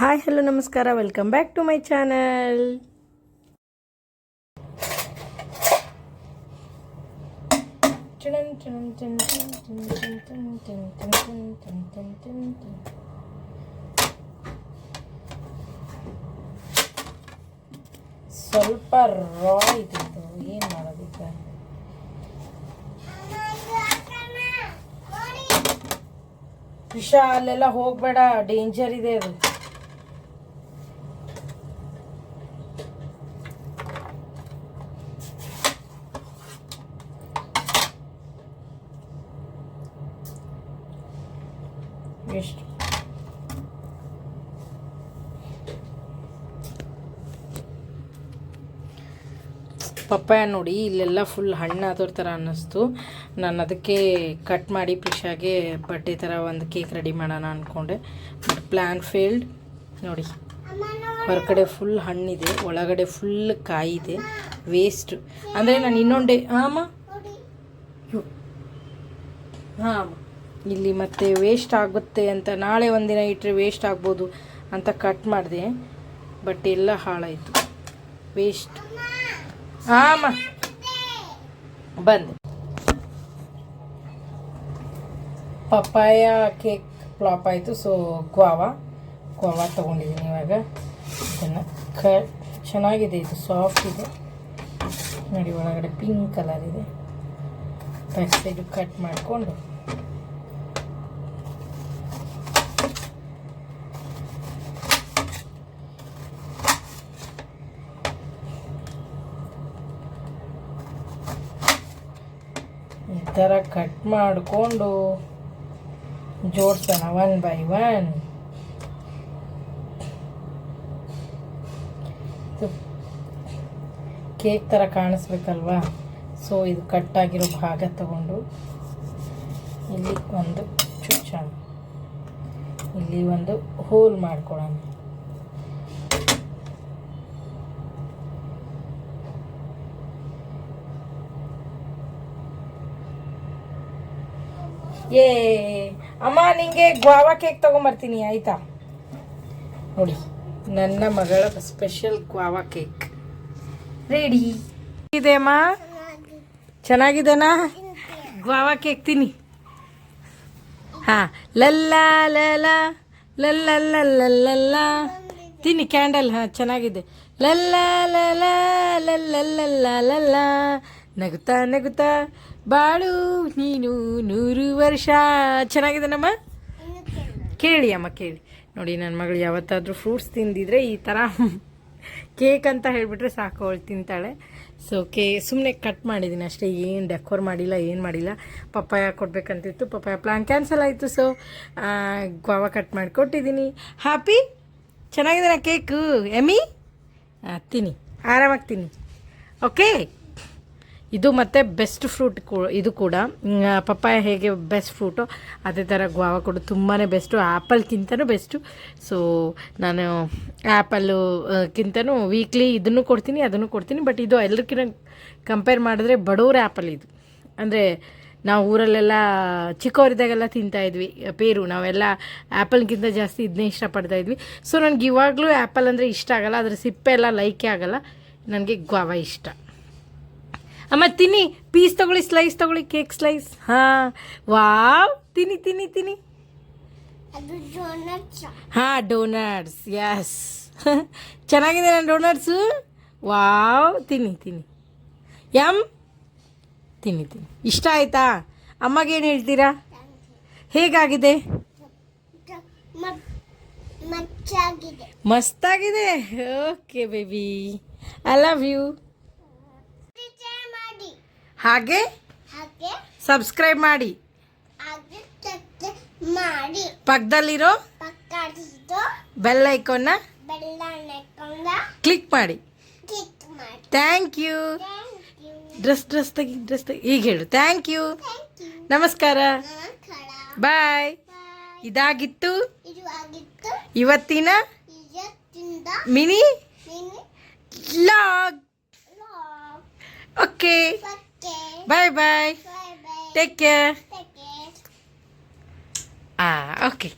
Hi hello ನಮಸ್ಕಾರ, welcome back to my channel. ಸ್ವಲ್ಪ ರಾ ಇದ್ದಿತ್ತು, ಏನು ಮಾಡೋದಕ್ಕೆ. ವಿಷಾ ಅಲ್ಲೆಲ್ಲ ಹೋಗ್ಬೇಡ, ಡೇಂಜರ್ ಇದೆ ಅದು. ಎಷ್ಟು ಪಪ್ಪಾಯ ನೋಡಿ, ಇಲ್ಲೆಲ್ಲ ಫುಲ್ ಹಣ್ಣು ಆದೋರ್ ಥರ ಅನ್ನಿಸ್ತು. ನಾನು ಅದಕ್ಕೆ ಕಟ್ ಮಾಡಿ ಪ್ರಿಷಾಗೆ ಬಟ್ಟೆ ಥರ ಒಂದು ಕೇಕ್ ರೆಡಿ ಮಾಡೋಣ ಅಂದ್ಕೊಂಡೆ. But plan failed. ನೋಡಿ, ಹೊರಗಡೆ ಫುಲ್ ಹಣ್ಣಿದೆ, ಒಳಗಡೆ ಫುಲ್ ಕಾಯಿದೆ. ವೇಸ್ಟ್ ಅಂದರೆ ನಾನು ಇನ್ನೊಂದೇ ಹಾಂ ಇಲ್ಲಿ ಮತ್ತೆ ವೇಸ್ಟ್ ಆಗುತ್ತೆ ಅಂತ, ನಾಳೆ ಒಂದಿನ ಇಟ್ಟರೆ ವೇಸ್ಟ್ ಆಗ್ಬೋದು ಅಂತ ಕಟ್ ಮಾಡಿದೆ. ಬಟ್ ಎಲ್ಲ ಹಾಳಾಯಿತು, ವೇಸ್ಟ್. ಹಾಂ ಬಂದೆ. ಪಪ್ಪಾಯ ಕೇಕ್ ಫ್ಲಾಪ್ ಆಯಿತು. ಸೊ ಗ್ವಾವಾ ತೊಗೊಂಡಿದ್ದೀನಿ ಇವಾಗ. ಇದನ್ನು ಚೆನ್ನಾಗಿದೆ, ಇದು ಸಾಫ್ಟ್ ಇದೆ ನೋಡಿ, ಒಳಗಡೆ ಪಿಂಕ್ ಕಲರ್ ಇದೆ. ಬ್ಯಾಕ್ ಸೈಡು ಕಟ್ ಮಾಡಿಕೊಂಡು ಈ ಥರ ಕಟ್ ಮಾಡಿಕೊಂಡು ಜೋಡಿಸೋಣ ಒನ್ ಬೈ ಒನ್. ಕೇಕ್ ಥರ ಕಾಣಿಸ್ಬೇಕಲ್ವಾ, ಸೊ ಇದು ಕಟ್ಟಾಗಿರೋ ಭಾಗ ತಗೊಂಡು ಇಲ್ಲಿ ಒಂದು ಚುಚ್ಚೋಣ, ಇಲ್ಲಿ ಒಂದು ಹೋಲ್ ಮಾಡ್ಕೊಳ್ಳೋಣ. ಏ ಅಮ್ಮ, ನಿಂಗೆ ಗ್ವಾವಾ ಕೇಕ್ ತೊಗೊಂಬರ್ತೀನಿ ಆಯಿತಾ? ನೋಡಿ, ನನ್ನ ಮಗಳ ಸ್ಪೆಷಲ್ ಗ್ವಾವಾ ಕೇಕ್ ರೆಡಿ ಇದೆ. ಅಮ್ಮ ಚೆನ್ನಾಗಿದೆನಾ? ಗ್ವಾವಾ ಕೇಕ್ ತಿನ್ನಿ. ಹಾಂ, ಲಲ್ಲ ಲಲ ಲಲ್ಲ ಲಲ್ಲ ತಿನ್ನಿ. ಕ್ಯಾಂಡಲ್ ಹಾಂ ಚೆನ್ನಾಗಿದೆ. ಲಲ್ಲ ಲಲ ಲಲ್ಲ ಲಲ್ಲ ನಗುತ್ತಾ ನಗುತ್ತಾ ಬಾಳು ನೀನು 100 ವರ್ಷ. ಚೆನ್ನಾಗಿದೆನಮ್ಮ? ಕೇಳಿ ಅಮ್ಮ, ಕೇಳಿ. ನೋಡಿ, ನನ್ನ ಮಗಳು ಯಾವತ್ತಾದರೂ ಫ್ರೂಟ್ಸ್ ತಿಂದಿದ್ರೆ ಈ ಥರ ಕೇಕ್ ಅಂತ ಹೇಳಿಬಿಟ್ರೆ ಸಾಕು, ಅವಳು ತಿಂತಾಳೆ. ಸೊ ಸುಮ್ಮನೆ ಕಟ್ ಮಾಡಿದ್ದೀನಿ ಅಷ್ಟೇ, ಏನು ಡೆಕೋರ್ ಮಾಡಿಲ್ಲ, ಏನು ಮಾಡಿಲ್ಲ. ಪಪ್ಪಾಯ ಕೊಡಬೇಕಂತಿತ್ತು, ಪಪ್ಪಾಯ ಪ್ಲಾನ್ ಕ್ಯಾನ್ಸಲ್ ಆಯಿತು. ಸೊ ಗ್ವಾವಾ ಕಟ್ ಮಾಡಿ ಕೊಟ್ಟಿದ್ದೀನಿ. ಹ್ಯಾಪಿ? ಚೆನ್ನಾಗಿದೆ ಕೇಕು? ಎಮ್ಮಿ? ತಿನ್ನಿ, ಆರಾಮಾಗಿ ತಿನ್ನಿ. ಓಕೆ, ಇದು ಮತ್ತು ಬೆಸ್ಟ್ ಫ್ರೂಟ್ ಇದು ಕೂಡ. ಪಪ್ಪಾಯ ಹೇಗೆ ಬೆಸ್ಟ್ ಫ್ರೂಟು, ಅದೇ ಥರ ಗ್ವಾವಾ ಕೂಡ ತುಂಬಾ ಬೆಸ್ಟು, ಆ್ಯಪಲ್ಗಿಂತನೂ ಬೆಸ್ಟು. ಸೊ ನಾನು ಆ್ಯಪಲ್ಗಿಂತನೂ ವೀಕ್ಲಿ ಇದನ್ನು ಕೊಡ್ತೀನಿ, ಅದನ್ನು ಕೊಡ್ತೀನಿ. ಬಟ್ ಇದು ಎಲ್ಲರಿಗಿಂತ ಕಂಪೇರ್ ಮಾಡಿದ್ರೆ ಬಡವ್ರ ಆ್ಯಪಲ್ ಇದು. ಅಂದರೆ ನಾವು ಊರಲ್ಲೆಲ್ಲ ಚಿಕ್ಕವರಿದ್ದಾಗೆಲ್ಲ ತಿಂತಾಯಿದ್ವಿ ಪೇರು, ನಾವೆಲ್ಲ ಆ್ಯಪಲ್ಗಿಂತ ಜಾಸ್ತಿ ಇದನ್ನೇ ಇಷ್ಟಪಡ್ತಾಯಿದ್ವಿ. ಸೊ ನನಗೆ ಇವಾಗಲೂ ಆ್ಯಪಲ್ ಅಂದರೆ ಇಷ್ಟ ಆಗಲ್ಲ, ಅದರ ಸಿಪ್ಪೆ ಎಲ್ಲ ಲೈಕೇ ಆಗಲ್ಲ. ನನಗೆ ಗ್ವಾವಾ ಇಷ್ಟ. ಅಮ್ಮ ತಿನ್ನಿ, ಪೀಸ್ ತೊಗೊಳ್ಳಿ, ಸ್ಲೈಸ್ ತೊಗೊಳ್ಳಿ, ಕೇಕ್ ಸ್ಲೈಸ್. ಹಾಂ, ವಾವ್, ತಿನ್ನಿ ತಿನ್ನಿ ತಿನ್ನಿ. ಹಾಂ, ಡೋನಟ್ಸ್, ಯಸ್. ಚೆನ್ನಾಗಿದೆ ನನ್ನ ಡೋನಟ್ಸು. ವಾವ್, ತಿನ್ನಿ ತಿನ್ನಿ. ತಿನ್ನಿ ತಿನ್ನಿ. ಇಷ್ಟ ಆಯಿತಾ? ಅಮ್ಮಗೇನು ಹೇಳ್ತೀರಾ? ಹೇಗಾಗಿದೆ? ಮಸ್ತಾಗಿದೆ. Okay baby, I love you. ಹಾಗೆ ಸಬ್ಸ್ಕ್ರೈಬ್ ಮಾಡಿ, ಪಕ್ಕದಲ್ಲಿರೋ ಬೆಲ್ ಐಕಾನ್ನ ಕ್ಲಿಕ್ ಮಾಡಿ. Thank you. ಡ್ರೆಸ್ ತೆಗಿ ಈಗ ಹೇಳು. ಥ್ಯಾಂಕ್ ಯು, ನಮಸ್ಕಾರ, ಬಾಯ್. ಇದಾಗಿತ್ತು ಇವತ್ತಿನ mini vlog. Okay, bye bye, take care. Okay.